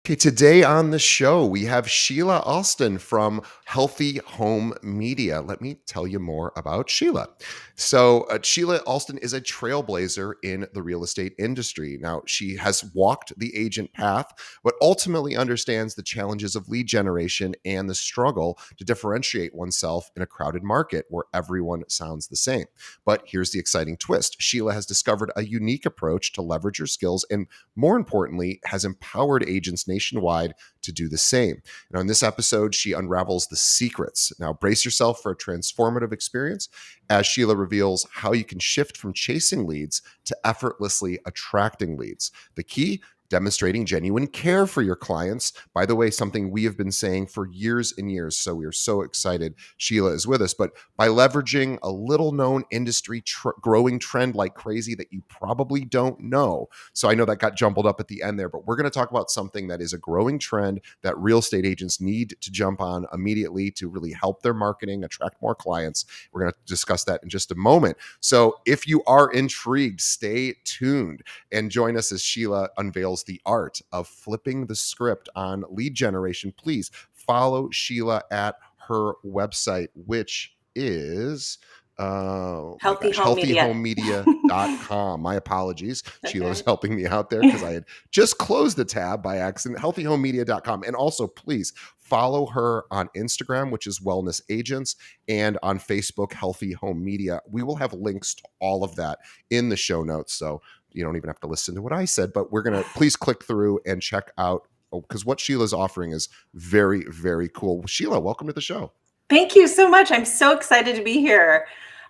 Okay, today on the show, we have Sheila Alston from Healthy Home Media. Let me tell you more about Sheila. Sheila Alston is a trailblazer in the real estate industry. Now, she has walked the agent path, but ultimately understands the challenges of lead generation and the struggle to differentiate oneself in a crowded market where everyone sounds the same. But here's the exciting twist: Sheila has discovered a unique approach to leverage her skills and, more importantly, has empowered agents nationwide to do the same. Now, in this episode, she unravels the secrets. Now, brace yourself for a transformative experience as Sheila reveals how you can shift from chasing leads to effortlessly attracting leads. The key: demonstrating genuine care for your clients. By the way, something we have been saying for years and years. So we are so excited Sheila is with us. But by leveraging a little known industry growing trend like crazy that you probably don't know. So I know that got jumbled up at the end there, but we're going to talk about something that is a growing trend that real estate agents need to jump on immediately to really help their marketing, attract more clients. We're going to discuss that in just a moment. So if you are intrigued, stay tuned and join us as Sheila unveils the art of flipping the script on lead generation. Please follow Sheila at her website, which is my Healthy gosh, Home Media. healthyhomemedia.com. My apologies. Sheila was Okay. helping me out there because I had just closed the tab by accident. Healthyhomemedia.com. And also, please follow her on Instagram, which is Wellness Agents, and on Facebook, Healthy Home Media. We will have links to all of that in the show notes. So you don't even have to listen to what I said, but we're going to please click through and check out because what Sheila's offering is very, very cool. Sheila, welcome to the show. Thank you so much. I'm so excited to be here.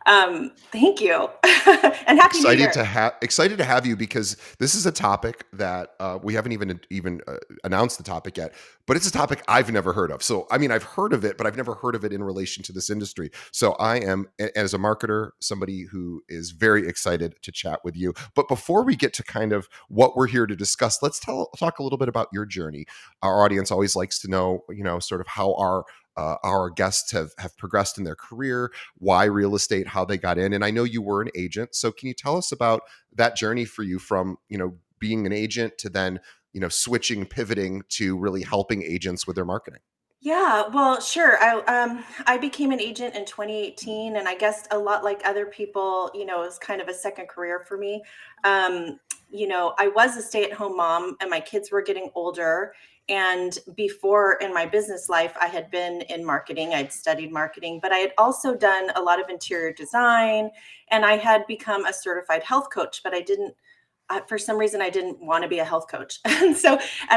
Thank you. And Happy New Year. Excited to have you because this is a topic that we haven't even announced the topic yet, but it's a topic I've never heard of. So I mean, I've heard of it, but I've never heard of it in relation to this industry. So I am, as a marketer, somebody who is very excited to chat with you. But before we get to kind of what we're here to discuss, let's talk a little bit about your journey. Our audience always likes to know, sort of how our guests have progressed in their career, why real estate, how they got in. And I know you were an agent. So can you tell us about that journey for you from, being an agent to then, switching, pivoting to really helping agents with their marketing? Yeah, well, sure. I became an agent in 2018, and I guess a lot like other people, it was kind of a second career for me. I was a stay-at-home mom, and my kids were getting older. And before in my business life, I had been in marketing. I'd studied marketing, but I had also done a lot of interior design, and I had become a certified health coach, but I didn't. For some reason, I didn't want to be a health coach. And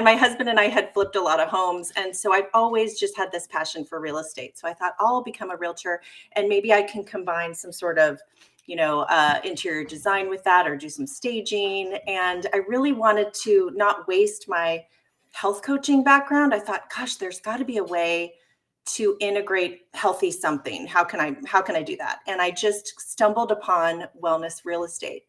my husband and I had flipped a lot of homes. And so I've always just had this passion for real estate. So I thought I'll become a realtor and maybe I can combine some sort of, interior design with that or do some staging. And I really wanted to not waste my health coaching background. I thought, gosh, there's got to be a way to integrate healthy something. How can I do that? And I just stumbled upon wellness real estate.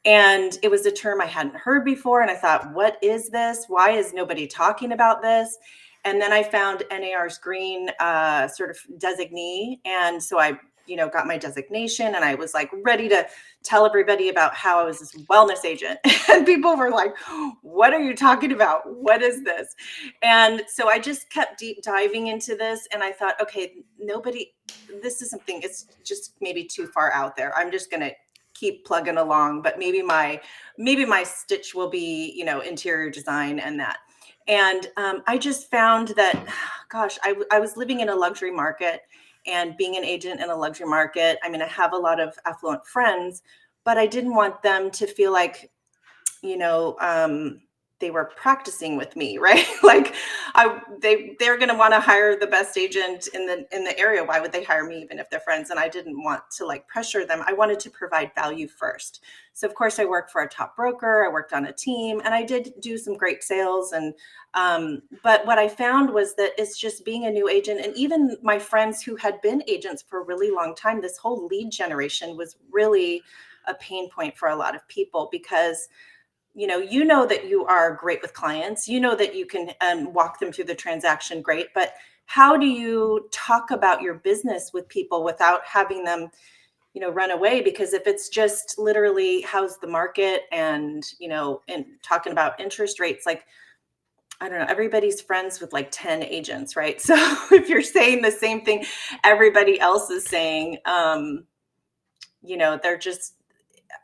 And it was a term I hadn't heard before. And I thought, what is this? Why is nobody talking about this? And then I found NAR's green sort of designee. And so I, got my designation and I was like ready to tell everybody about how I was this wellness agent. And people were like, what are you talking about? What is this? And so I just kept deep diving into this. And I thought, okay, this is something, it's just maybe too far out there. I'm just going to keep plugging along, but maybe my stitch will be, interior design and that. And I just found that, gosh, I was living in a luxury market and being an agent in a luxury market. I mean, I have a lot of affluent friends, but I didn't want them to feel like, you know, um, they were practicing with me, right? Like they're going to want to hire the best agent in the area. Why would they hire me even if they're friends? And I didn't want to like pressure them. I wanted to provide value first. So of course I worked for a top broker. I worked on a team and I did do some great sales. And but what I found was that it's just being a new agent, and even my friends who had been agents for a really long time, this whole lead generation was really a pain point for a lot of people because you know that you are great with clients, that you can walk them through the transaction great, but how do you talk about your business with people without having them run away? Because if it's just literally how's the market and and talking about interest rates, like I don't know, everybody's friends with like 10 agents, right? So if you're saying the same thing everybody else is saying, they're just,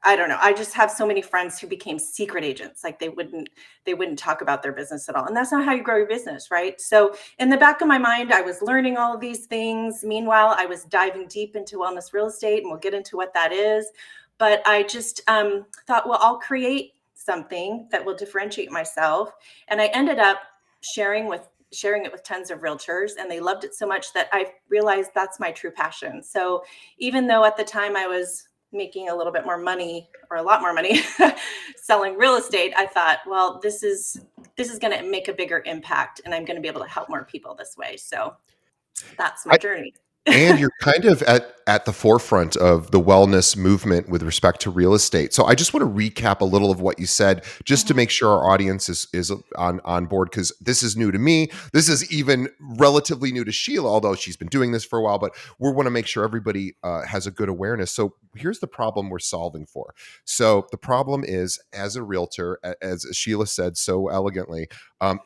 I don't know. I just have so many friends who became secret agents. Like they wouldn't talk about their business at all. And that's not how you grow your business, right? So in the back of my mind, I was learning all of these things. Meanwhile, I was diving deep into wellness real estate, and we'll get into what that is. But I just thought, well, I'll create something that will differentiate myself. And I ended up sharing it with tons of realtors, and they loved it so much that I realized that's my true passion. So even though at the time I was making a little bit more money, or a lot more money, selling real estate, I thought, well, this is going to make a bigger impact, and I'm going to be able to help more people this way. So that's my journey. And you're kind of at the forefront of the wellness movement with respect to real estate. So I just want to recap a little of what you said, just to Mhm. make sure our audience is on board, because this is new to me. This is even relatively new to Sheila, although she's been doing this for a while. But we want to make sure everybody has a good awareness. So here's the problem we're solving for. So the problem is, as a realtor, as Sheila said so elegantly,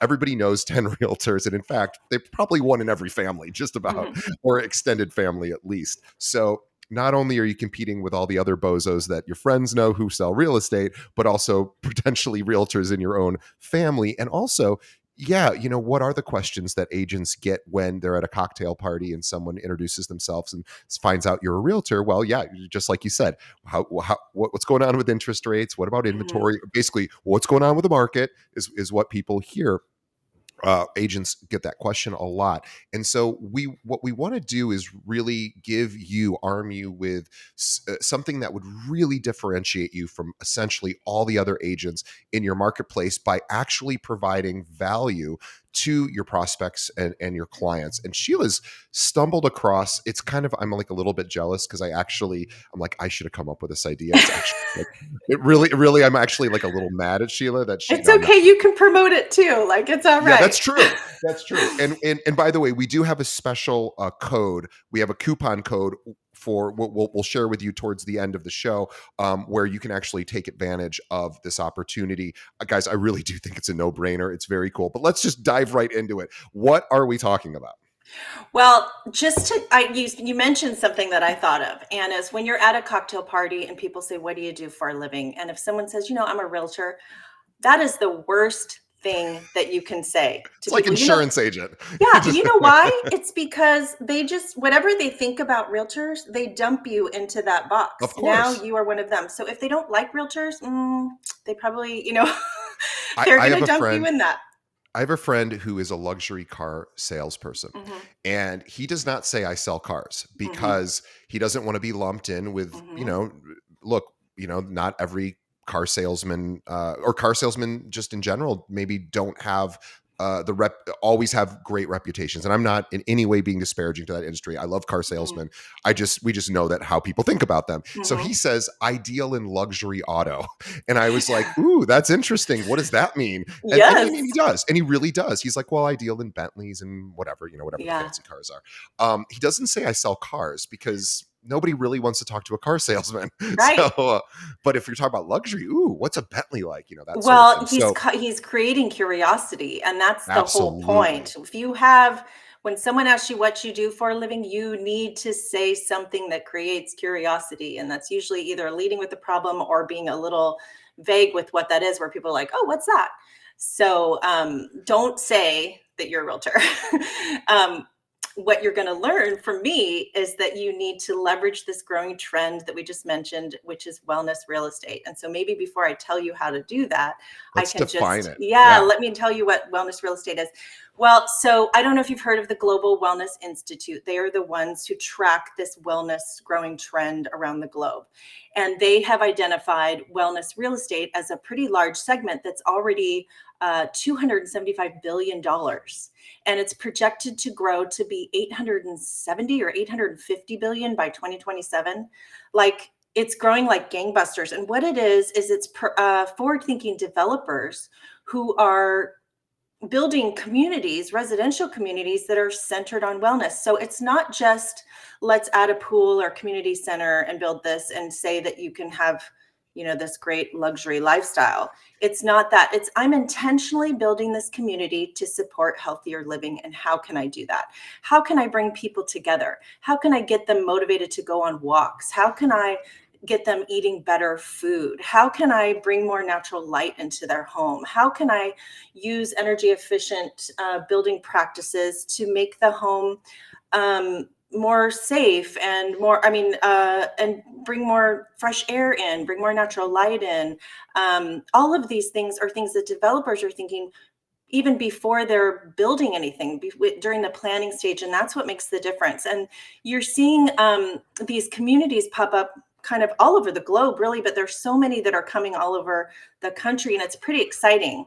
everybody knows 10 realtors, and in fact, they probably one in every family, just about, Mhm. or extended family at least. So not only are you competing with all the other bozos that your friends know who sell real estate, but also potentially realtors in your own family. And also, yeah, what are the questions that agents get when they're at a cocktail party and someone introduces themselves and finds out you're a realtor? Well, yeah, just like you said, what's going on with interest rates? What about Mhm. inventory? Basically, what's going on with the market is what people hear. Agents get that question a lot, and so what we want to do is really arm you with something that would really differentiate you from essentially all the other agents in your marketplace by actually providing value to your prospects and your clients. And Sheila's stumbled across, it's kind of, I'm like a little bit jealous because I'm like, I should have come up with this idea. It's actually like, it really, I'm actually like a little mad at Sheila that It's no, I'm not. okay. You can promote it too. Like it's all Yeah, right. that's true. That's true. And by the way, we do have a special code. We have a coupon code for what we'll share with you towards the end of the show, where you can actually take advantage of this opportunity. Guys, I really do think it's a no brainer. It's very cool. But let's just dive right into it. What are we talking about? Well, you mentioned something that I thought of, and is when you're at a cocktail party and people say, "What do you do for a living?" And if someone says, "I'm a realtor," that is the worst thing that you can say to It's like people. insurance agent. Yeah, Just- why? It's because they just, whatever they think about realtors, they dump you into that of box. Now course. you are one of them. So if they don't like realtors, they probably, I, they're I going have to a dump you friend. in that. I have a friend who is a luxury car salesperson, Hmm. and he does not say I sell cars Hmm. because he doesn't want to be lumped in with, Hmm. look, not every car salesman or car salesman just in general maybe don't have the rep always have great reputations. And I'm not in any way being disparaging to that industry. I love car Hmm. salesmen. We just know that how people think about them. So he Hmm. says ideal in luxury auto. And I was like, ooh, that's interesting. What does that mean? And he Yes. does, and he really does. He's like, well, I deal in Bentleys and whatever, whatever the Yeah. fancy cars are. He doesn't say I sell cars because nobody really wants to talk to a car salesman. So, Right. but if you're talking about luxury, ooh, what's a Bentley like? That sort of Well, thing. So, he's creating curiosity, and that's the whole absolutely, point. If you have When someone asks you what you do for a living, you need to say something that creates curiosity, and that's usually either leading with the problem or being a little vague with what that is, where people are like, "Oh, what's that?" So don't say that you're a realtor. um, what you're going to learn from me is that you need to leverage this growing trend that we just mentioned, which is wellness real estate. And so maybe before I tell you how to do that, I let's can define just, it. yeah, Yeah, let me tell you what wellness real estate is. Well, so I don't know if you've heard of the Global Wellness Institute. They are the ones who track this wellness growing trend around the globe. And they have identified wellness real estate as a pretty large segment that's already $275 billion. And it's projected to grow to be 870 or 850 billion by 2027. Like, it's growing like gangbusters. And what it is it's forward thinking developers who are building communities, residential communities that are centered on wellness. So it's not just let's add a pool or community center and build this and say that you can have, this great luxury lifestyle. It's not that. It's I'm intentionally building this community to support healthier living. And how can I do that? How can I bring people together? How can I get them motivated to go on walks? How can I get them eating better food? How can I bring more natural light into their home? How can I use energy efficient building practices to make the home more safe and more, and bring more fresh air in, bring more natural light in? All of these things are things that developers are thinking even before they're building anything, during the planning stage. And that's what makes the difference. And you're seeing these communities pop up kind of all over the globe, really, but there's so many that are coming all over the country, and it's pretty exciting.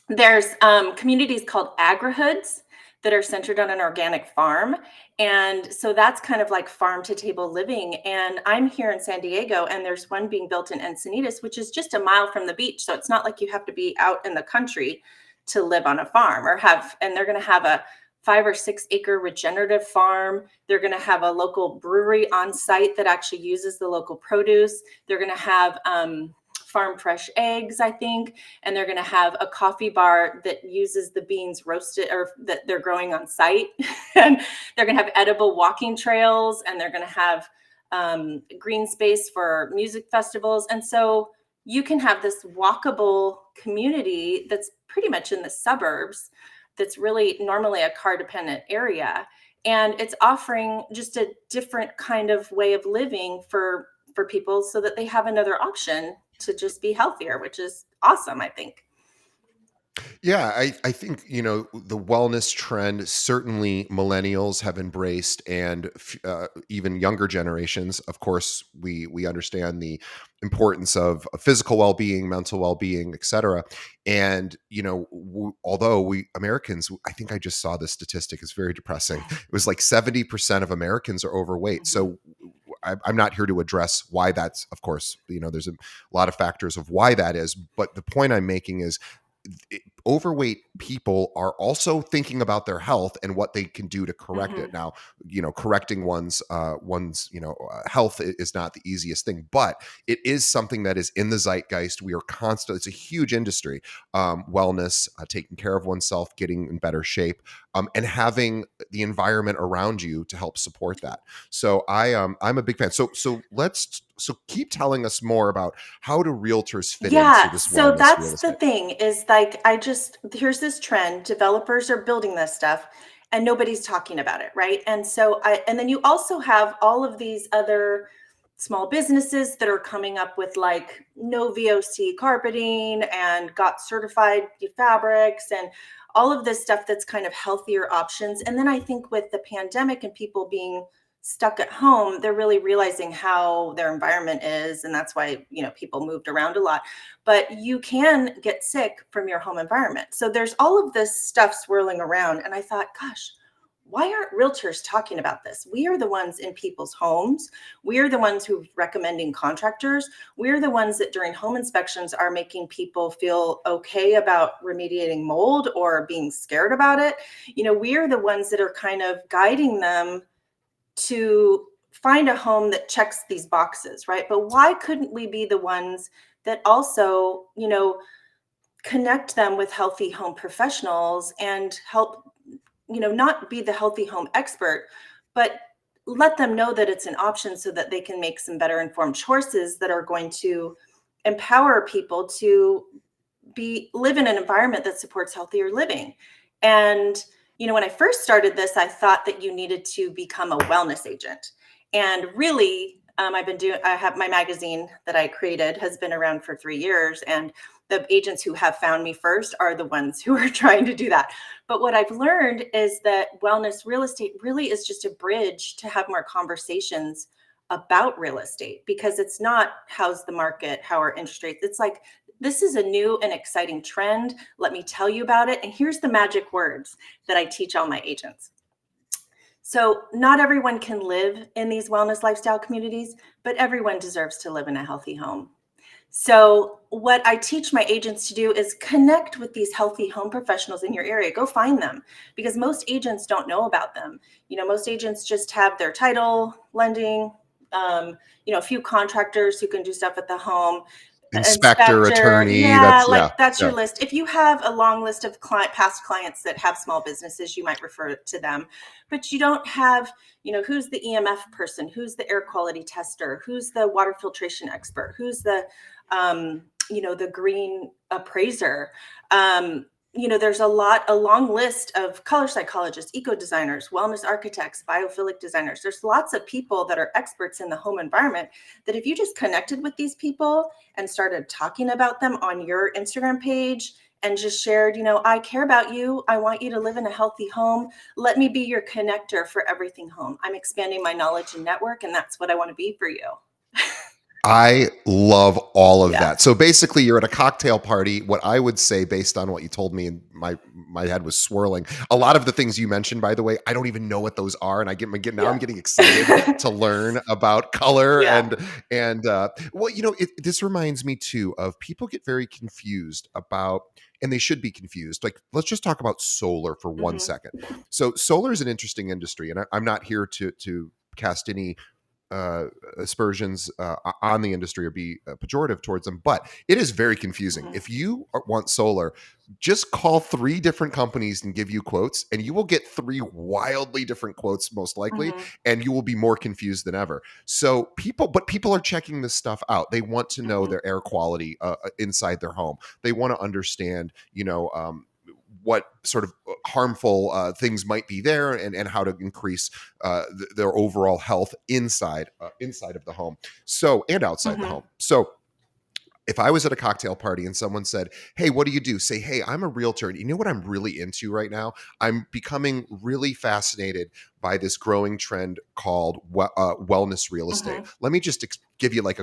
There's communities called agrihoods that are centered on an organic farm. And so that's kind of like farm to table living. And I'm here in San Diego, and there's one being built in Encinitas, which is just a mile from the beach. So it's not like you have to be out in the country to live on a farm and they're going to have a 5 or 6 acre regenerative farm. They're going to have a local brewery on site that actually uses the local produce. They're going to have farm fresh eggs, I think, and they're going to have a coffee bar that uses the beans roasted or that they're growing on site. And they're going to have edible walking trails, and they're going to have green space for music festivals. And so you can have this walkable community that's pretty much in the suburbs, that's really normally a car dependent area. And it's offering just a different kind of way of living for people, so that they have another option to just be healthier, which is awesome, I think. Yeah, I think, the wellness trend, certainly millennials have embraced, and even younger generations. Of course, we understand the importance of physical well-being, mental well-being, etc. And, although we Americans, I think I just saw this statistic, it's very depressing. It was like 70% of Americans are overweight. Mhm. So I'm not here to address why that's, of course, there's a lot of factors of why that is. But the point I'm making is overweight people are also thinking about their health and what they can do to correct it. Mhm. Now, correcting one's health is not the easiest thing, but it is something that is in the zeitgeist. We are constant. It's a huge industry. Wellness, taking care of oneself, getting in better shape, and having the environment around you to help support that. So I'm a big fan. So keep telling us more about how do realtors fit into Yeah, this so wellness real that's the estate. thing, is like here's this trend, developers are building this stuff and nobody's talking about it, right? And then you also have all of these other small businesses that are coming up with like no VOC carpeting and got certified fabrics and all of this stuff that's kind of healthier options. And then I think with the pandemic and people being stuck at home, they're really realizing how their environment is, and that's why people moved around a lot. But you can get sick from your home environment. So there's all of this stuff swirling around, and I thought, gosh, why aren't realtors talking about this? We are the ones in people's homes. We are the ones who recommending contractors. We're the ones that during home inspections are making people feel okay about remediating mold or being scared about it. We are the ones that are kind of guiding them to find a home that checks these boxes, right? But why couldn't we be the ones that also, connect them with healthy home professionals and help, not be the healthy home expert, but let them know that it's an option so that they can make some better informed choices that are going to empower people to live in an environment that supports healthier living. And when I first started this, I thought that you needed to become a wellness agent. And really, I have my magazine that I created has been around for 3 years, and the agents who have found me first are the ones who are trying to do that. But what I've learned is that wellness real estate really is just a bridge to have more conversations about real estate, because it's not how's the market, how are interest rates. It's like, this is a new and exciting trend. Let me tell you about it. And here's the magic words that I teach all my agents. So, not everyone can live in these wellness lifestyle communities, but everyone deserves to live in a healthy home. So, what I teach my agents to do is connect with these healthy home professionals in your area. Go find them, because most agents don't know about them. Most agents just have their title, lending, A few contractors who can do stuff at the home, Inspector, inspector. attorney, Yeah, that's like yeah, that's yeah. your list. If you have a long list of past clients that have small businesses, you might refer to them. But you don't have, who's the EMF person, who's the air quality tester, who's the water filtration expert, who's the, the green appraiser. There's a long list of color psychologists, eco designers, wellness architects, biophilic designers. There's lots of people that are experts in the home environment that if you just connected with these people and started talking about them on your Instagram page and just shared, I care about you. I want you to live in a healthy home. Let me be your connector for everything home. I'm expanding my knowledge and network, and that's what I want to be for you. I love all of Yeah. that. So basically, you're at a cocktail party. What I would say, based on what you told me, and my head was swirling. A lot of the things you mentioned, by the way, I don't even know what those are, and now I'm Yeah. getting excited to learn about color Yeah. and well, this reminds me too of people get very confused about, and they should be confused. Like, let's just talk about solar for one Hmm. second. So solar is an interesting industry, and I'm not here to cast any uh, aspersions on the industry or be pejorative towards them, but it is very confusing. Hmm. If you want solar, just call 3 different companies and give you quotes, and you will get 3 wildly different quotes, most likely, Hmm. and you will be more confused than ever. So people are checking this stuff out. They want to know Hmm. their air quality inside their home. They want to understand, what sort of harmful things might be there, and how to increase their overall health inside of the home, so and outside the Hmm. home. So if I was at a cocktail party and someone said, "Hey, what do you do?" Say, "Hey, I'm a realtor. And you know what I'm really into right now? I'm becoming really fascinated by this growing trend called wellness real estate. Hmm. Let me just give you let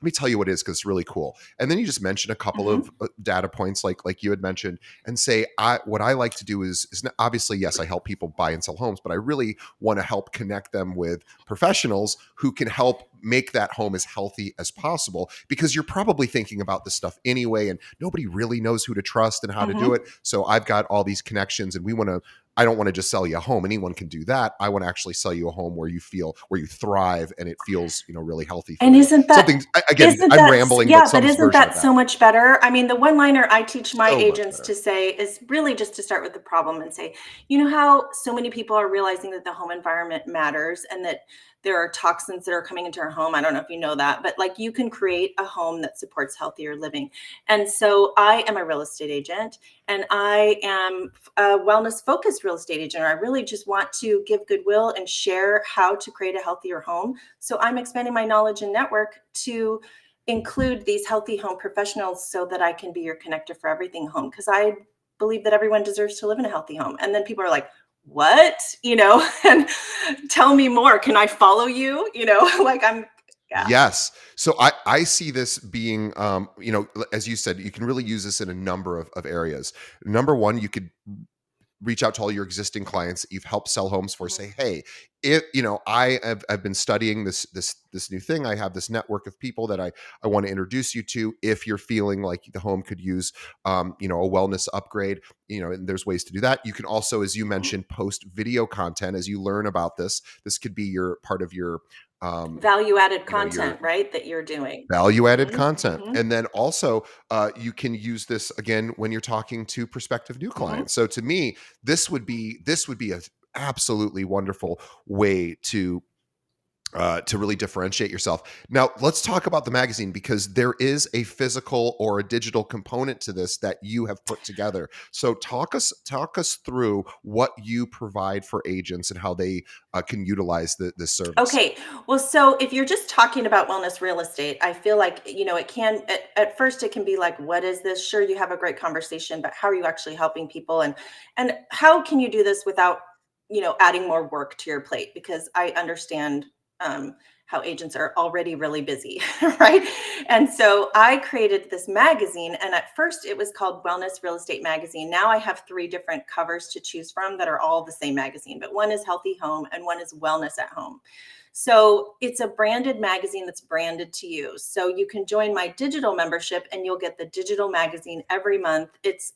me tell you what it is because it's really cool." And then you just mention a couple Hmm. of data points, like you had mentioned, and say, what I like to do is obviously, yes, I help people buy and sell homes, but I really want to help connect them with professionals who can help make that home as healthy as possible, because you're probably thinking about this stuff anyway and nobody really knows who to trust and how to do Hmm. it. So I've got all these connections, and I don't want to just sell you a home. Anyone can do that. I want to actually sell you a home where you thrive and it feels, really healthy for And you. Something, again, I'm rambling, but but some isn't version of that that. so much better? I mean, the one liner I teach my So much agents better. to say is really just to start with the problem and say, you know how so many people are realizing that the home environment matters and that there are toxins that are coming into our home. I don't know if you know that, but like you can create a home that supports healthier living. And so I am a real estate agent, and I am a wellness focused real estate agent. I really just want to give goodwill and share how to create a healthier home. So I'm expanding my knowledge and network to include these healthy home professionals so that I can be your connector for everything home, because I believe that everyone deserves to live in a healthy home. And then people are like, what? And tell me more. Can I follow you? Like yeah. Yes. So I see this being, as you said, you can really use this in a number of areas. Number one, you could reach out to all your existing clients that you've helped sell homes for. Mhm. Say, hey, if I've been studying this new thing. I have this network of people that I want to introduce you to. If you're feeling like the home could use a wellness upgrade, and there's ways to do that. You can also, as you Mhm. mentioned, post video content as you learn about this. This could be your part of your Value added your content, right? That you're doing. value added Hmm. content. Hmm. And then also, you can use this again when you're talking to prospective new Hmm. clients. So to me, this would be a absolutely wonderful way to really differentiate yourself. Now, let's talk about the magazine, because there is a physical or a digital component to this that you have put together. So talk us through what you provide for agents and how they can utilize this service. Okay. Well, so if you're just talking about wellness real estate, I feel like, it can, at first it can be like, what is this? Sure, you have a great conversation, but how are you actually helping people? And how can you do this without, adding more work to your plate? Because I understand um, how agents are already really busy, right? And so I created this magazine, and at first it was called Wellness Real Estate Magazine. Now I have 3 different covers to choose from that are all the same magazine, but one is Healthy Home and one is Wellness at Home. So it's a branded magazine that's branded to you. So you can join my digital membership and you'll get the digital magazine every month. It's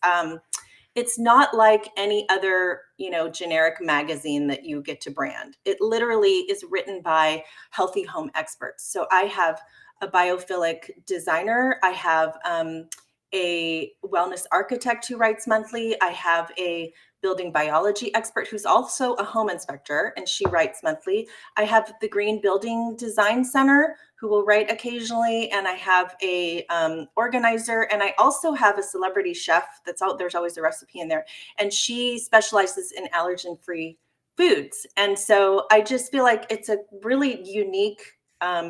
It's not like any other, generic magazine that you get to brand. It literally is written by healthy home experts. So I have a biophilic designer. I have a wellness architect who writes monthly. I have a building biology expert who's also a home inspector, and she writes monthly. I have the Green Building Design Center who will write occasionally, and I have a organizer, and I also have a celebrity chef that's out. There's always a recipe in there, and she specializes in allergen-free foods. And so I just feel like it's a really unique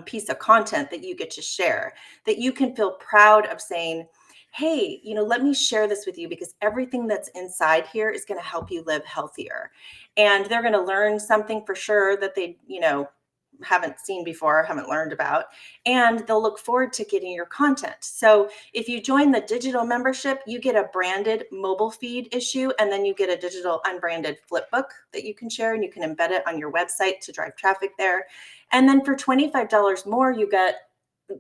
piece of content that you get to share, that you can feel proud of saying, hey, let me share this with you because everything that's inside here is going to help you live healthier. And they're going to learn something for sure that they, haven't seen before, haven't learned about, and they'll look forward to getting your content. So if you join the digital membership, you get a branded mobile feed issue, and then you get a digital unbranded flip book that you can share, and you can embed it on your website to drive traffic there. And then for $25 more, you get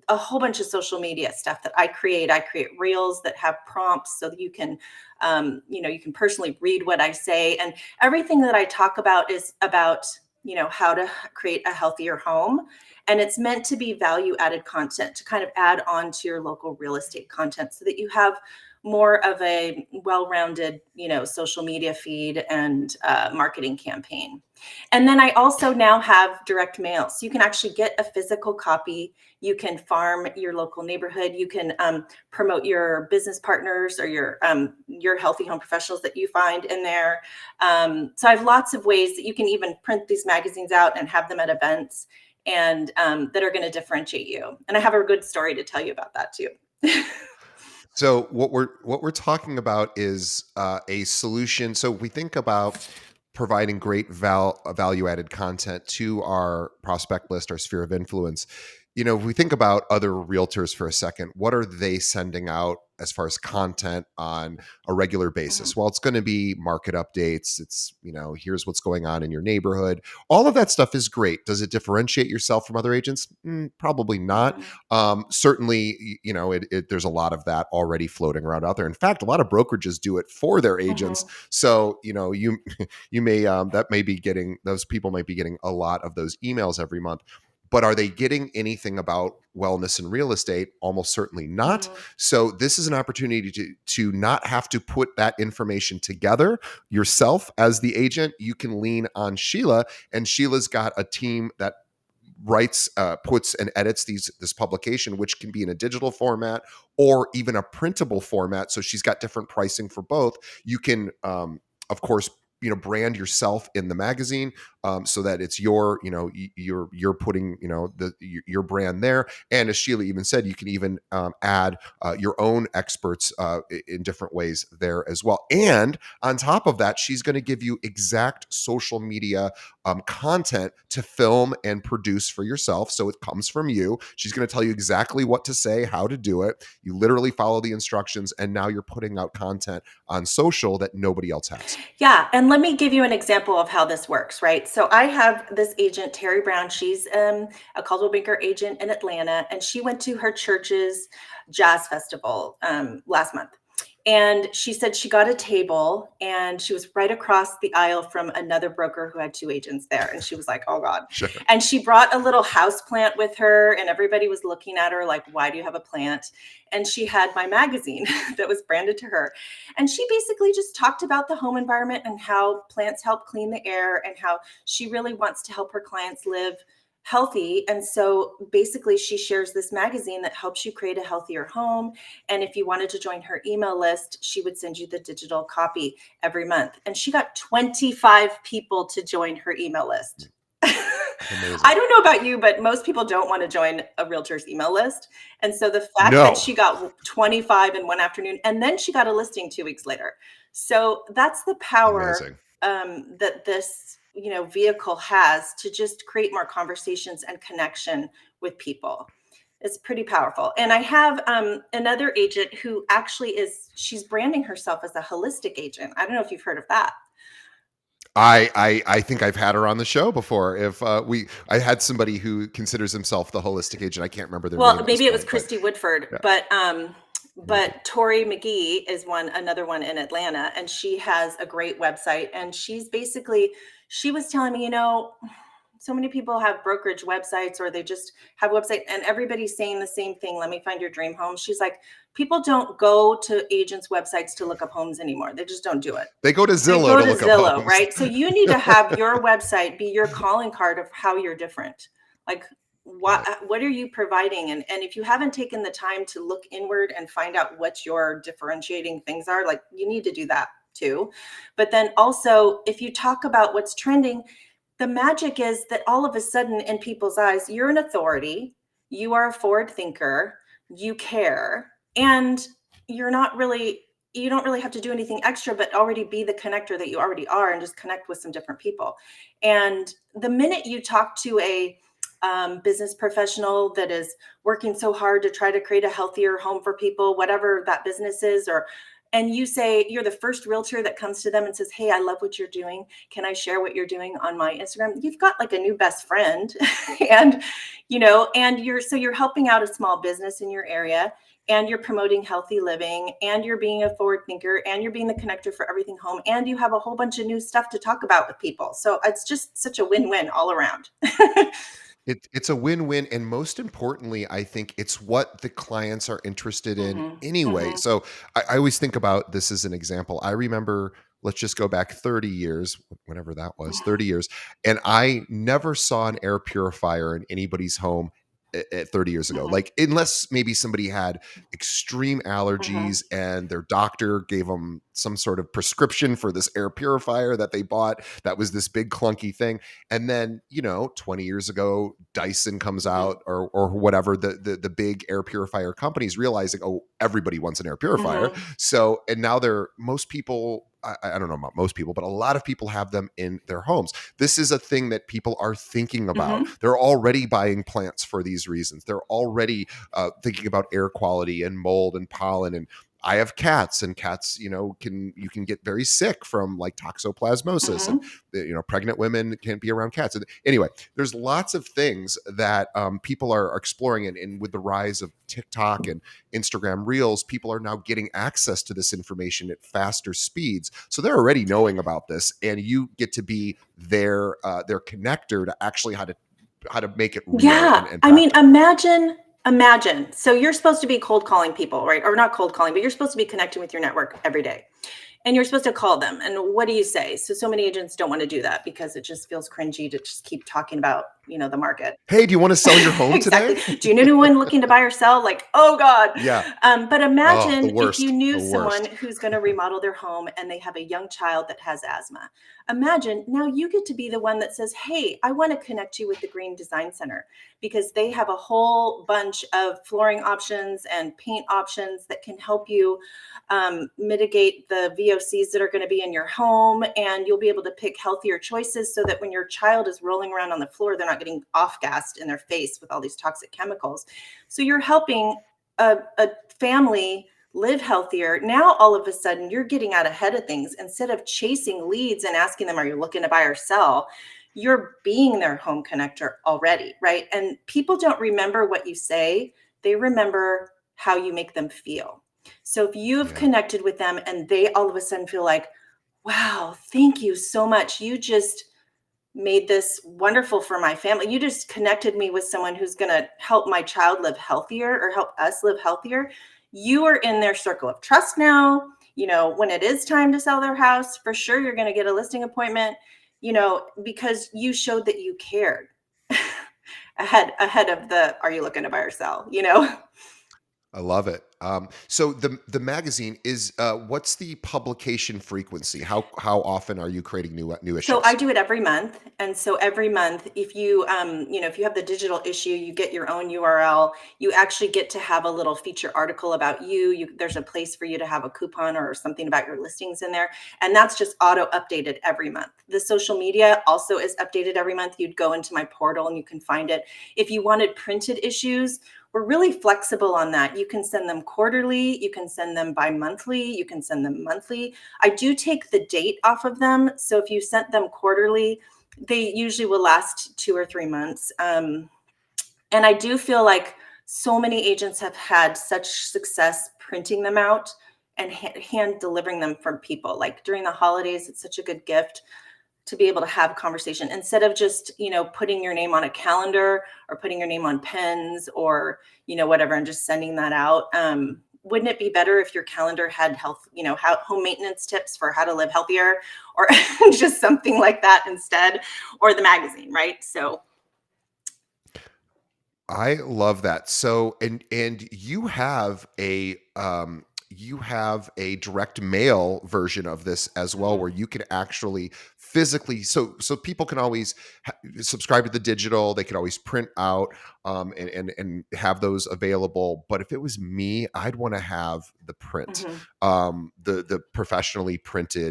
a whole bunch of social media stuff that I create. I create reels that have prompts so that you can, you can personally read what I say. And everything that I talk about is about, how to create a healthier home. And it's meant to be value added content to kind of add on to your local real estate content so that you have more of a well-rounded, social media feed and marketing campaign. And then I also now have direct mail. So you can actually get a physical copy. You can farm your local neighborhood. You can promote your business partners or your healthy home professionals that you find in there. So I have lots of ways that you can even print these magazines out and have them at events and that are going to differentiate you. And I have a good story to tell you about that too. So what we're talking about is a solution. So we think about providing great value added content to our prospect list, our sphere of influence. If we think about other realtors for a second, what are they sending out as far as content on a regular Mhm. basis? Well, it's going to be market updates. It's, here's what's going on in your neighborhood. All of that stuff is great. Does it differentiate yourself from other agents? Probably not. Mhm. Certainly, there's a lot of that already floating around out there. In fact, a lot of brokerages do it for their agents. Mhm. So, you may that may be getting those people might be getting a lot of those emails every month, but are they getting anything about wellness and real estate? Almost certainly not. Mhm. So this is an opportunity to not have to put that information together yourself as the agent. You can lean on Sheila, and Sheila's got a team that writes, puts and edits this publication, which can be in a digital format or even a printable format. So she's got different pricing for both. You can, of course, brand yourself in the magazine, so that it's you're putting your brand there. And as Sheila even said, you can even add your own experts in different ways there as well. And on top of that, she's going to give you exact social media content to film and produce for yourself. So it comes from you. She's going to tell you exactly what to say, how to do it. You literally follow the instructions, and now you're putting out content on social that nobody else has. Yeah, and let me give you an example of how this works, right? So I have this agent, Terry Brown. She's a Caldwell Banker agent in Atlanta, and she went to her church's jazz festival last month. And she said she got a table and she was right across the aisle from another broker who had two agents there. And she was like, oh God. Sure. And she brought a little house plant with her, and everybody was looking at her like, why do you have a plant? And she had my magazine that was branded to her. And she basically just talked about the home environment and how plants help clean the air and how she really wants to help her clients live healthy. And so basically, she shares this magazine that helps you create a healthier home. And if you wanted to join her email list, she would send you the digital copy every month. And she got 25 people to join her email list. I Amazing. don't know about you, but most people don't want to join a realtor's email list. And so the fact that No. she got 25 in one afternoon and then she got a listing 2 weeks later. So that's the power Amazing. that this vehicle has to just create more conversations and connection with people. It's pretty powerful. And I have another agent who actually she's branding herself as a holistic agent. I don't know if you've heard of that. I think I've had her on the show before. If I had somebody who considers himself the holistic agent. I can't remember their Well, name at this maybe it was point, but Christy Woodford, yeah. but Mhm. But Tori McGee is another one in Atlanta, and she has a great website. And she was telling me, so many people have brokerage websites or they just have website and everybody's saying the same thing. Let me find your dream home. She's like, people don't go to agents' websites to look up homes anymore. They just don't do it. They go to They Zillow go to to look up Zillow, homes. right? So you need to have your website be your calling card of how you're different. Like Right. what are you providing? And if you haven't taken the time to look inward and find out what your differentiating things are, like you need to do that too. But then also if you talk about what's trending, the magic is that all of a sudden in people's eyes, you're an authority, you are a forward thinker, you care, and you're not really you don't really have to do anything extra but already be the connector that you already are and just connect with some different people. And the minute you talk to a business professional that is working so hard to try to create a healthier home for people, whatever that business is, or and you say you're the first realtor that comes to them and says, "Hey, I love what you're doing. Can I share what you're doing on my Instagram?" You've got like a new best friend. And you're helping out a small business in your area, and you're promoting healthy living, and you're being a forward thinker, and you're being the connector for everything home, and you have a whole bunch of new stuff to talk about with people. So it's just such a win-win all around. It's a win-win, and most importantly, I think it's what the clients are interested in Mhm. anyway. Mhm. So I always think about this as an example. I remember, let's just go back 30 years, whenever that was, 30 years, and I never saw an air purifier in anybody's home at 30 years ago. Mhm. Like unless maybe somebody had extreme Mhm. allergies and their doctor gave them some sort of prescription for this air purifier that they bought that was this big clunky thing. And then, 20 years ago, Dyson comes Mhm. out or whatever, the big air purifier companies realizing, oh, everybody wants an air purifier. Mhm. So, and now most people, I don't know about most people, but a lot of people have them in their homes. This is a thing that people are thinking about. Mhm. They're already buying plants for these reasons. They're already thinking about air quality and mold and pollen. And I have cats, and cats, you can get very sick from like toxoplasmosis, and Mhm. pregnant women can't be around cats. And anyway, there's lots of things that people are exploring, and with the rise of TikTok and Instagram Reels, people are now getting access to this information at faster speeds. So they're already knowing about this, and you get to be their connector to actually how to make it real Yeah. and I mean, practical. imagine. So you're supposed to be cold calling people, right? Or not cold calling, but you're supposed to be connecting with your network every day. And you're supposed to call them. And what do you say? So many agents don't want to do that because it just feels cringy to just keep talking about, the market. Hey, do you want to sell your home Exactly. today? Do you know anyone looking to buy or sell? Like, oh God. Yeah. But Oh, the imagine if you worst. knew The someone worst. who's going to remodel their home and they have a young child that has asthma. Imagine now you get to be the one that says, "Hey, I want to connect you with the Green Design Center because they have a whole bunch of flooring options and paint options that can help you mitigate the VOCs that are going to be in your home, and you'll be able to pick healthier choices so that when your child is rolling around on the floor, they're not getting off gassed in their face with all these toxic chemicals." So you're helping a family live healthier. Now, all of a sudden, you're getting out ahead of things instead of chasing leads and asking them, "Are you looking to buy or sell?" You're being their home connector already, right? And people don't remember what you say, they remember how you make them feel. So if you've Yeah. connected with them and they all of a sudden feel like, "Wow, thank you so much. You just made this wonderful for my family. You just connected me with someone who's going to help my child live healthier or help us live healthier." You are in their circle of trust now. When it is time to sell their house, for sure you're going to get a listing appointment, because you showed that you cared ahead of the "Are you looking to buy or sell?" I love it. So the magazine is what's the publication frequency? How often are you creating new So I issues? do it every month. And so every month, if you have the digital issue, you get your own URL. You actually get to have a little feature article about there's a place for you to have a coupon or something about your listings in there. And that's just auto updated every month. The social media also is updated every month. You'd go into my portal and you can find it. If you wanted printed issues, we're really flexible on that. You can send them quarterly, you can send them bi-monthly, you can send them monthly. I do take the date off of them. So if you sent them quarterly, they usually will last 2 or 3 months. And I do feel like so many agents have had such success printing them out and hand delivering them from people. Like during the holidays, it's such a good gift to be able to have a conversation instead of just, putting your name on a calendar or putting your name on pens or, whatever, and just sending that out. Wouldn't it be better if your calendar had health, how home maintenance tips for how to live healthier or just something like that instead, or the magazine, right? So, I love that. So, and you have a direct mail version of this as well, mhm, where you can actually physically, so people can always subscribe to the digital, they can always print out, and have those available. But if it was me, I'd want to have the print, mhm. the professionally printed,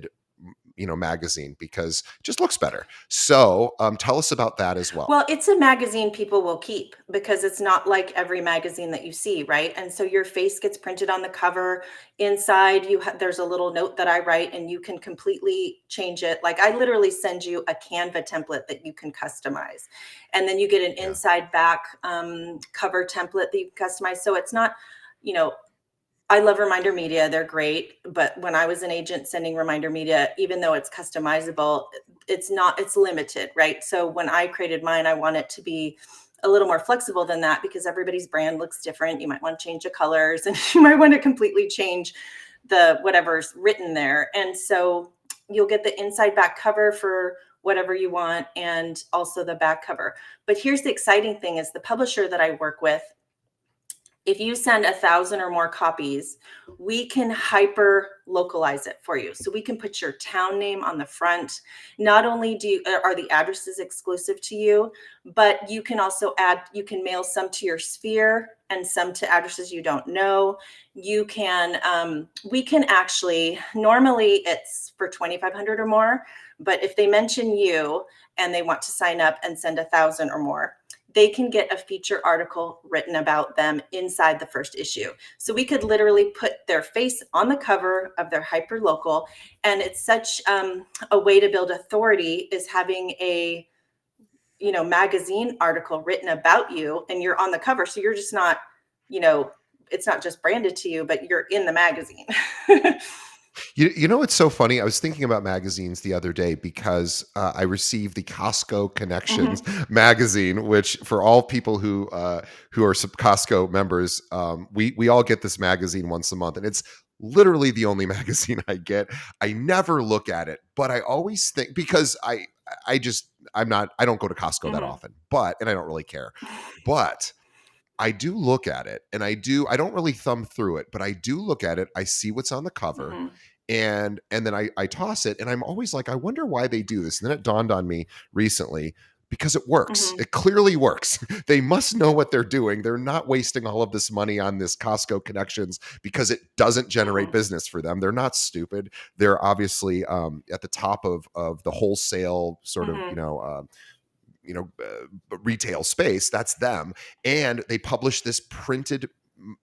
magazine, because it just looks better. So, tell us about that as well. Well, it's a magazine people will keep because it's not like every magazine that you see, right? And so your face gets printed on the cover. Inside, there's a little note that I write, and you can completely change it. Like I literally send you a Canva template that you can customize, and then you get an Yeah. inside back cover template that you can customize. So it's not, you know, I love Reminder Media, they're great, but when I was an agent sending Reminder Media, even though it's customizable, it's limited, right? So when I created mine, I want it to be a little more flexible than that because everybody's brand looks different. You might want to change the colors and you might want to completely change the whatever's written there. And so you'll get the inside back cover for whatever you want and also the back cover. But here's the exciting thing is the publisher that I work with, if you send 1,000 or more copies, we can hyper localize it for you. So we can put your town name on the front. Not only are the addresses exclusive to you, but you can also you can mail some to your sphere and some to addresses you don't know. We can actually, normally it's for 2,500 or more, but if they mention you and they want to sign up and send 1,000 or more, they can get a feature article written about them inside the first issue. So we could literally put their face on the cover of their hyperlocal, and it's such a way to build authority is having a magazine article written about you, and you're on the cover. So you're just not, you know, it's not just branded to you, but you're in the magazine. You know what's so funny? I was thinking about magazines the other day because I received the Costco Connections Mhm, magazine, which for all people who are Costco members, we all get this magazine once a month, and it's literally the only magazine I get. I never look at it, but I always think, because I don't go to Costco that mhm, often, but and I don't really care, but I do look at it, and I don't really thumb through it, but I do look at it. I see what's on the cover, mhm, and then I toss it, and I'm always like, I wonder why they do this. And then it dawned on me recently, because it works. mhm, It clearly works. They must know what they're doing. They're not wasting all of this money on this Costco Connections because it doesn't generate mhm, business for them. They're not stupid. They're obviously at the top of the wholesale sort of, mhm, retail space. That's them. And they publish this printed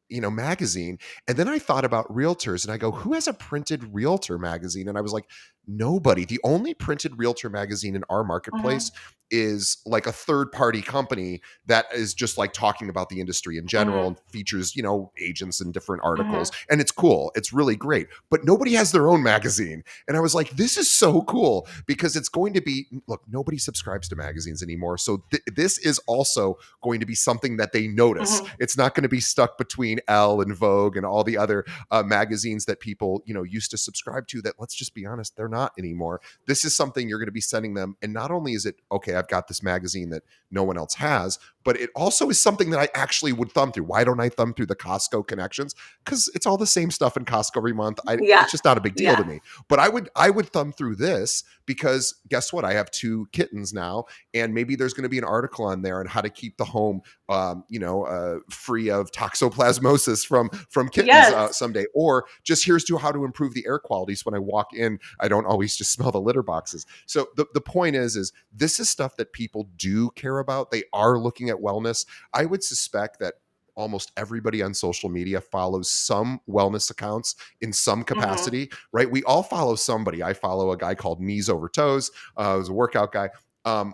magazine. And then I thought about realtors, and I go, who has a printed realtor magazine? And I was like, nobody. The only printed realtor magazine in our marketplace mhm, is like a third party company that is just like talking about the industry in general mhm, and features, agents and different articles. mhm, And it's cool. It's really great. But nobody has their own magazine. And I was like, this is so cool, because it's going to be, look, nobody subscribes to magazines anymore. So this is also going to be something that they notice. mhm, It's not going to be stuck between Elle and Vogue and all the other magazines that people, used to subscribe to, that, let's just be honest, they're not anymore. This is something you're going to be sending them. And not only is it, okay, I've got this magazine that no one else has, but it also is something that I actually would thumb through. Why don't I thumb through the Costco Connections? Because it's all the same stuff in Costco every month. yeah, It's just not a big deal to yeah, me. But I would thumb through this, because guess what? I have two kittens now, and maybe there's going to be an article on there on how to keep the home, free of toxoplasmosis from kittens yes, someday, or just here's to how to improve the air quality. So when I walk in, I don't always just smell the litter boxes. So the point is this is stuff that people do care about. They are looking at wellness. I would suspect that almost everybody on social media follows some wellness accounts in some mhm, capacity, right? We all follow somebody. I follow a guy called Knees Over Toes, who's a workout guy. Um,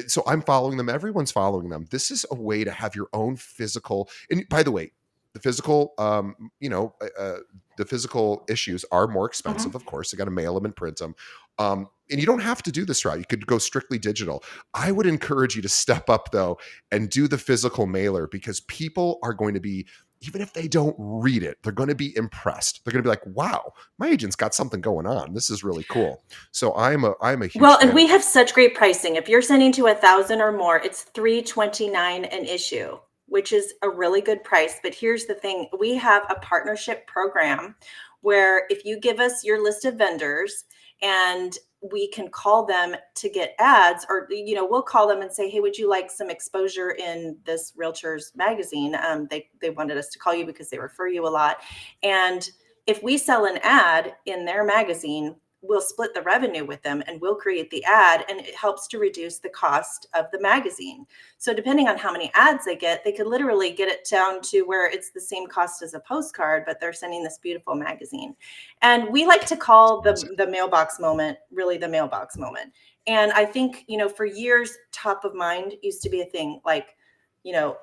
so I'm following them. Everyone's following them. This is a way to have your own physical. And by the way, the physical, the physical issues are more expensive. Mhm. Of course, you got to mail them and print them. And you don't have to do this route. You could go strictly digital. I would encourage you to step up though and do the physical mailer, because people are going to be, even if they don't read it, they're going to be impressed. They're going to be like, "Wow, my agent's got something going on. This is really cool." So I'm a huge Well, and fan we of have such great pricing. If you're sending to 1,000 or more, it's $329 an issue, which is a really good price. But here's the thing, we have a partnership program where if you give us your list of vendors and we can call them to get ads, or we'll call them and say, hey, would you like some exposure in this realtor's magazine? They wanted us to call you because they refer you a lot. And if we sell an ad in their magazine, we'll split the revenue with them and we'll create the ad, and it helps to reduce the cost of the magazine. So depending on how many ads they get, they could literally get it down to where it's the same cost as a postcard, but they're sending this beautiful magazine. And we like to call amazing. the mailbox moment really the mailbox moment. And I think, for years, top of mind used to be a thing. Like, you know,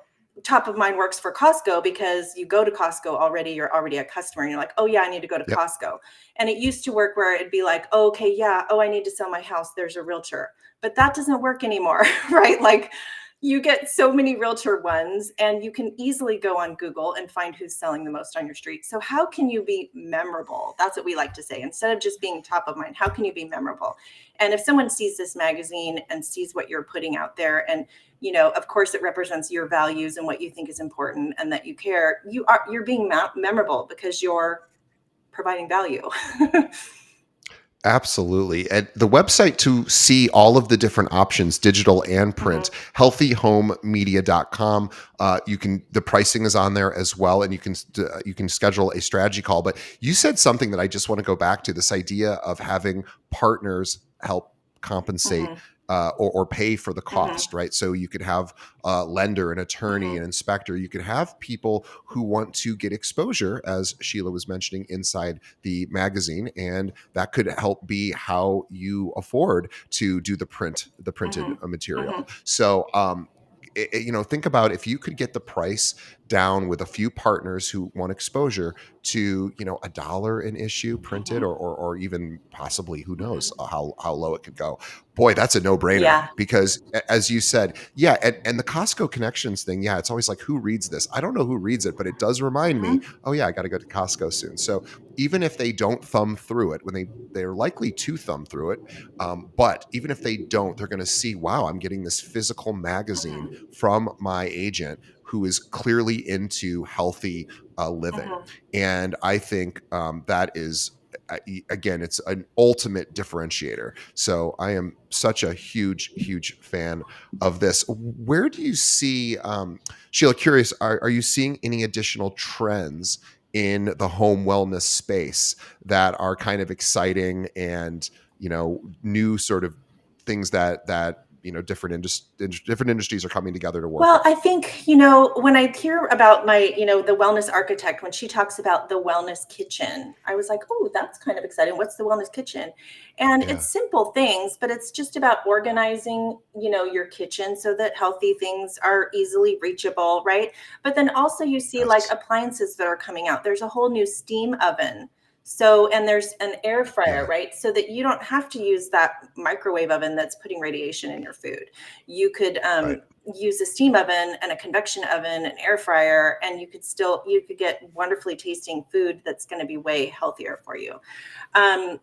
top of mind works for Costco because you go to Costco already, you're already a customer and you're like, oh yeah, I need to go to Yep. Costco. And it used to work where it'd be like, oh, okay, yeah, oh, I need to sell my house, there's a realtor. But that doesn't work anymore, right? Like, you get so many realtor ones, and you can easily go on Google and find who's selling the most on your street. So how can you be memorable? That's what we like to say. Instead of just being top of mind, how can you be memorable? And if someone sees this magazine and sees what you're putting out there, and of course it represents your values and what you think is important and that you care, you're being memorable because you're providing value. Absolutely. And the website to see all of the different options, digital and print, Mhm, healthyhomemedia.com. The pricing is on there as well, and you can schedule a strategy call. But you said something that I just want to go back to, this idea of having partners help compensate mhm, or pay for the mhm, cost, right? So you could have a lender, an attorney, an mhm, inspector. You could have people who want to get exposure, as Sheila was mentioning, inside the magazine, and that could help be how you afford to do the printed mhm, material. mhm, So think about if you could get the price down with a few partners who want exposure to $1 an issue printed, mhm, or even possibly, who knows, mhm. how low it could go. Boy, that's a no-brainer, Yeah. because as you said, yeah. And the Costco connections thing, yeah, it's always like, who reads this? I don't know who reads it, but it does remind me, Mhm, oh yeah, I got to go to Costco soon. So even if they don't thumb through it, when they're likely to thumb through it, but even if they don't, they're going to see, wow, I'm getting this physical magazine mhm, from my agent who is clearly into healthy living. mhm. And I think that is, again, it's an ultimate differentiator. So I am such a huge fan of this. Where do you see, Sheila, curious, are you seeing any additional trends in the home wellness space that are kind of exciting, and new sort of things that different industries are coming together to work Well, on? I think, when I hear about the wellness architect, when she talks about the wellness kitchen, I was like, oh, that's kind of exciting. What's the wellness kitchen? And Yeah, it's simple things, but it's just about organizing, your kitchen so that healthy things are easily reachable, right? But then also you see like yes, appliances that are coming out. There's a whole new steam oven. So, and there's an air fryer, yeah, right? So that you don't have to use that microwave oven that's putting radiation in your food. You could right. use a steam oven and a convection oven, an air fryer, and you could get wonderfully tasting food that's going to be way healthier for you.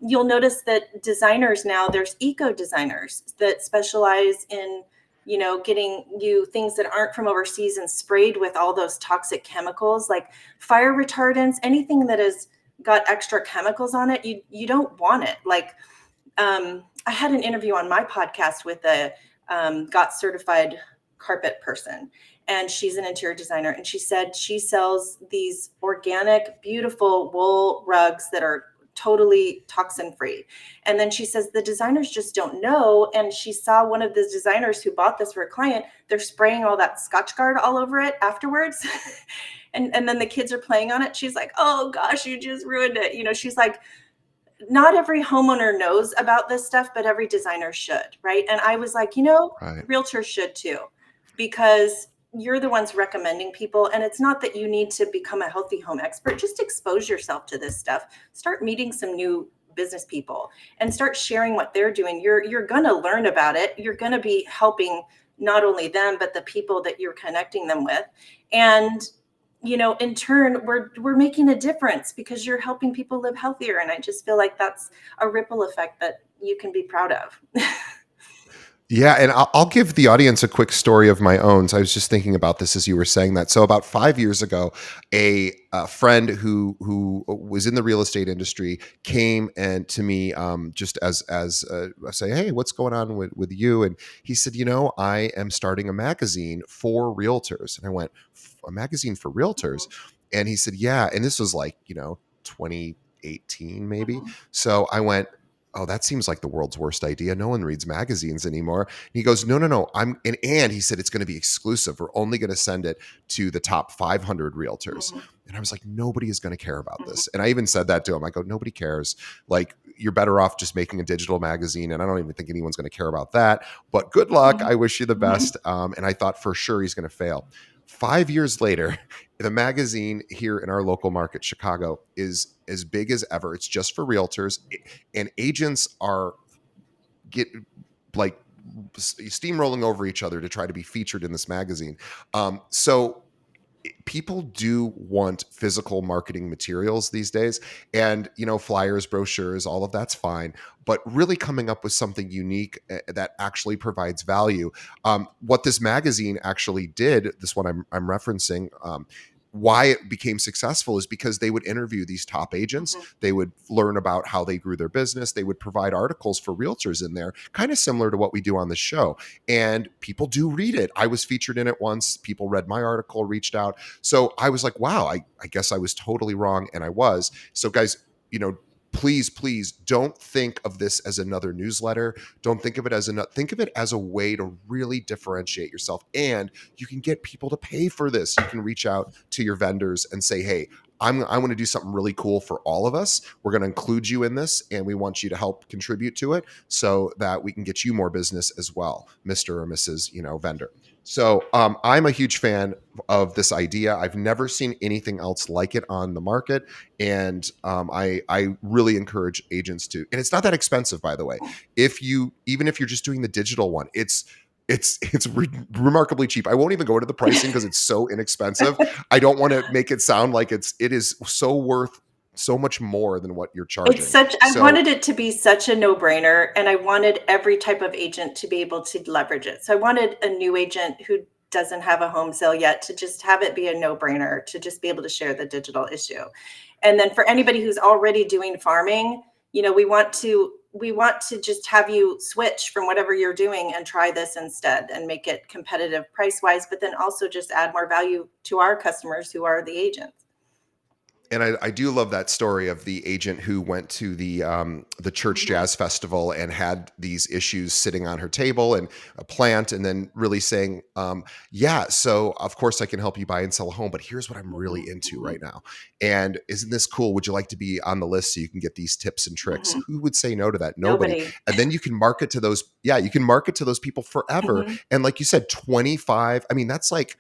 You'll notice that designers now, there's eco designers that specialize in getting you things that aren't from overseas and sprayed with all those toxic chemicals like fire retardants, anything that has got extra chemicals on it, you don't want it. Like, I had an interview on my podcast with a got certified carpet person, and she's an interior designer. And she said she sells these organic, beautiful wool rugs that are totally toxin free. And then she says the designers just don't know. And she saw one of the designers who bought this for a client, they're spraying all that Scotch Guard all over it afterwards. And then the kids are playing on it. She's like, oh gosh, you just ruined it. She's like, not every homeowner knows about this stuff, but every designer should, right? And I was like, you know, Right. realtors should too, because you're the ones recommending people. And it's not that you need to become a healthy home expert, just expose yourself to this stuff. Start meeting some new business people and start sharing what they're doing. You're going to learn about it. You're going to be helping not only them, but the people that you're connecting them with. And in turn, we're making a difference because you're helping people live healthier. And I just feel like that's a ripple effect that you can be proud of. Yeah, and I'll give the audience a quick story of my own. So I was just thinking about this as you were saying that. So about 5 years ago, a friend who was in the real estate industry came and to me just as I say, hey, what's going on with you? And he said, I am starting a magazine for realtors. And I went, a magazine for realtors? Mhm, And he said, yeah. And this was like 2018 maybe. mhm, So I went, oh, that seems like the world's worst idea. No one reads magazines anymore. And he goes, no, no, no. And he said, it's going to be exclusive. We're only going to send it to the top 500 realtors. mhm, And I was like, nobody is going to care about mhm, this. And I even said that to him. I go, nobody cares. Like, you're better off just making a digital magazine. And I don't even think anyone's going to care about that. But good luck. mhm, I wish you the mhm, best. And I thought for sure he's going to fail. 5 years later, the magazine here in our local market, Chicago, is as big as ever. It's just for realtors, and agents are get like steamrolling over each other to try to be featured in this magazine. So people do want physical marketing materials these days, and flyers, brochures, all of that's fine, but really coming up with something unique that actually provides value. What this magazine actually did, this one I'm referencing, why it became successful is because they would interview these top agents. mhm. They would learn about how they grew their business. They would provide articles for realtors in there, kind of similar to what we do on the show. And people do read it. I was featured in it once. People read my article, reached out. So I was like, wow, I guess I was totally wrong. And I was. So, guys, please don't think of this as another newsletter. Don't think of it as think of it as a way to really differentiate yourself. And you can get people to pay for this. You can reach out to your vendors and say, hey, I want to do something really cool for all of us. We're going to include you in this, and we want you to help contribute to it so that we can get you more business as well, Mr. or Mrs. Vendor. So I'm a huge fan of this idea. I've never seen anything else like it on the market, and I really encourage agents to. And it's not that expensive, by the way. Even if you're just doing the digital one, it's remarkably cheap. I won't even go into the pricing because it's so inexpensive. I don't want to make it sound like it is so worth so much more than what you're It's charging. such I So wanted it to be such a no-brainer, and I wanted every type of agent to be able to leverage it. So I wanted a new agent who doesn't have a home sale yet to just have it be a no-brainer, to just be able to share the digital issue. And then for anybody who's already doing farming, we want to just have you switch from whatever you're doing and try this instead and make it competitive price-wise, but then also just add more value to our customers who are the agents. and I do love that story of the agent who went to the church Mhm, jazz festival and had these issues sitting on her table and a plant, and then really saying, "Yeah, so of course I can help you buy and sell a home, but here's what I'm really mhm, into mhm, right now. And isn't this cool? Would you like to be on the list so you can get these tips and tricks?" mhm. Who would say no to that? Nobody. Nobody. And then you can market to those. Yeah, you can market to those people forever. Mhm. And like you said, 25. I mean, that's like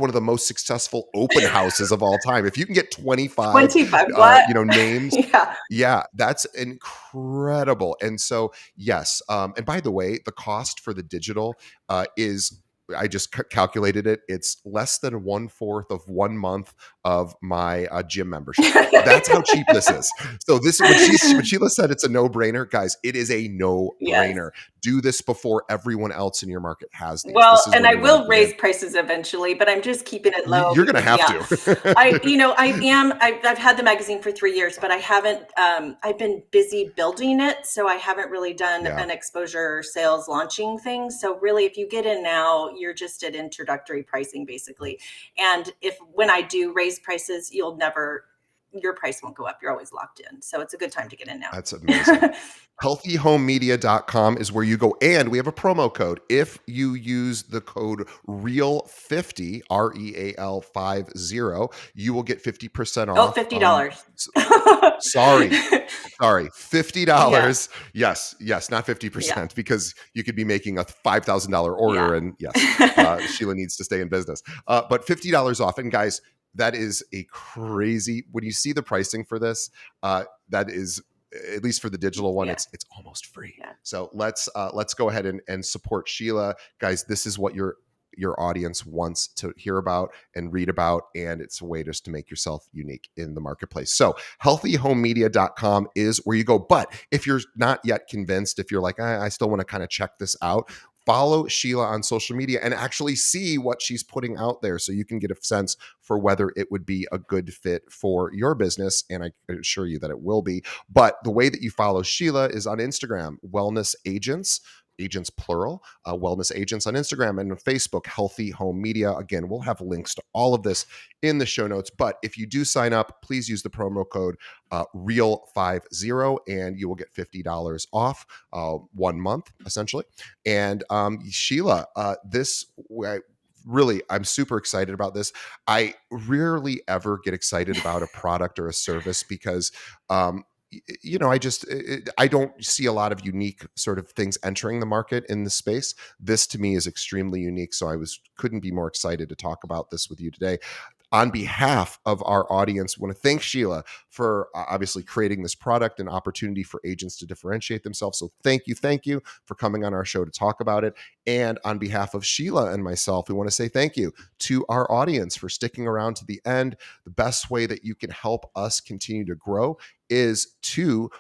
one of the most successful open houses of all time. If you can get 25, 25, what? names, Yeah. yeah, that's incredible. And so, yes. And by the way, the cost for the digital is. I just calculated it. It's less than 1/4 of 1 month of my gym membership. That's how cheap this is. So this when Sheila said it's a no brainer, guys, it is a no Yes. brainer. Do this before everyone else in your market has these. This Well, is and when I you want to will get in. raise prices eventually, but I'm just keeping it low You're going to because, have yeah, to. I've had the magazine for 3 years, but I haven't, I've been busy building it. So I haven't really done Yeah. an exposure sales launching thing. So really, if you get in now, you're just at introductory pricing basically. And when I do raise prices, you'll never your price won't go up. You're always locked in. So it's a good time to get in now. That's amazing. Healthyhomemedia.com is where you go. And we have a promo code. If you use the code REAL50, REAL50, you will get 50% Oh, off. $50. Sorry, Yeah. $50. Yes, not Yeah. 50% because you could be making a $5,000 order. Yeah. And yes, Sheila needs to stay in business. But $50 off. And guys, that is a crazy, when you see the pricing for this, that is, at least for the digital one, Yeah. it's almost free. Yeah. So let's go ahead and support Sheila. Guys, this is what your audience wants to hear about and read about, and it's a way just to make yourself unique in the marketplace. So healthyhomemedia.com is where you go. But if you're not yet convinced, if you're like, I still want to kind of check this out, follow Sheila on social media and actually see what she's putting out there so you can get a sense for whether it would be a good fit for your business. And I can assure you that it will be. But the way that you follow Sheila is on Instagram, Wellness Agents. Agents plural, Wellness Agents on Instagram, and on Facebook, Healthy Home Media. Again, we'll have links to all of this in the show notes. But if you do sign up, please use the promo code REAL50 and you will get $50 off 1 month, essentially. And Sheila, really, I'm super excited about this. I rarely ever get excited about a product or a service because I don't see a lot of unique sort of things entering the market in the space. This to me is extremely unique. So couldn't be more excited to talk about this with you today. On behalf of our audience, I want to thank Sheila for obviously creating this product and opportunity for agents to differentiate themselves. So thank you for coming on our show to talk about it. And on behalf of Sheila and myself, we want to say thank you to our audience for sticking around to the end. The best way that you can help us continue to grow is to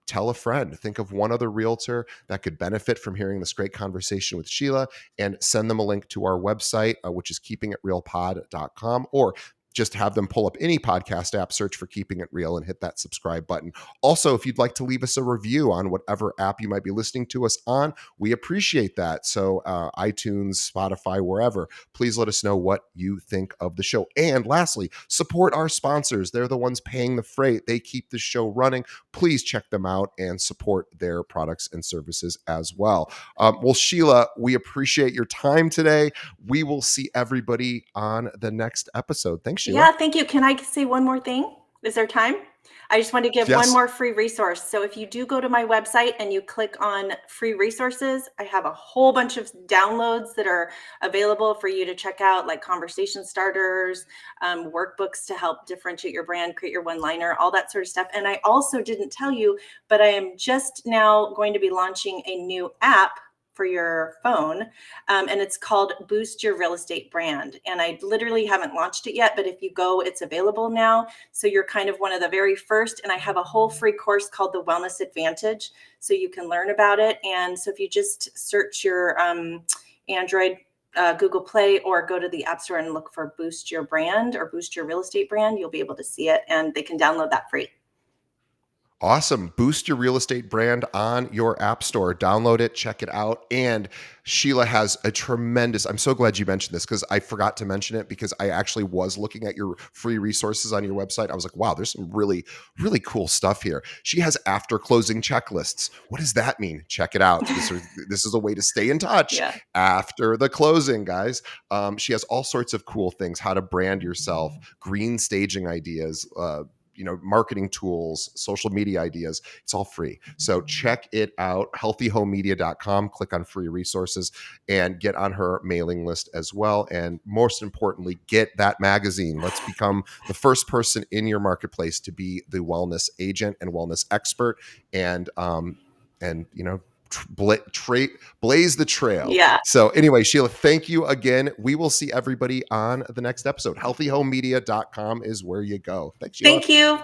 tell a friend. Think of one other realtor that could benefit from hearing this great conversation with Sheila, and send them a link to our website, which is keepingitrealpod.com, or just have them pull up any podcast app, search for Keeping It Real, and hit that subscribe button. Also, if you'd like to leave us a review on whatever app you might be listening to us on, we appreciate that. So iTunes, Spotify, wherever, please let us know what you think of the show. And lastly, support our sponsors. They're the ones paying the freight. They keep the show running. Please check them out and support their products and services as well. Well, Sheila, we appreciate your time today. We will see everybody on the next episode. Thanks, Sheila. Yeah, thank you. Can I say one more thing? Is there time? I just want to give one Yes. more free resource. So if you do go to my website and you click on free resources, I have a whole bunch of downloads that are available for you to check out, like conversation starters, workbooks to help differentiate your brand, create your one-liner, all that sort of stuff. And I also didn't tell you, but I am just now going to be launching a new app for your phone, and it's called Boost Your Real Estate Brand. And I literally haven't launched it yet, but if you go, it's available now. So you're kind of one of the very first. And I have a whole free course called The Wellness Advantage, so you can learn about it. And so if you just search your Android, Google Play, or go to the App Store and look for Boost Your Brand or Boost Your Real Estate Brand, you'll be able to see it, and they can download that free. Awesome. Boost your real estate brand on your app store. Download it, check it out. And Sheila has a tremendous, I'm so glad you mentioned this because I forgot to mention it, because I actually was looking at your free resources on your website. I was like, wow, there's some really, really cool stuff here. She has after closing checklists. What does that mean? Check it out. This is a way to stay in touch after the closing, guys. She has all sorts of cool things, how to brand yourself, green staging ideas, marketing tools, social media ideas. It's all free. So check it out, healthyhomemedia.com, click on free resources and get on her mailing list as well. And most importantly, get that magazine. Let's become the first person in your marketplace to be the wellness agent and wellness expert, and blaze the trail. Yeah. So anyway, Sheila, thank you again. We will see everybody on the next episode. Healthyhomemedia.com is where you go. Thanks, Sheila. Thank you.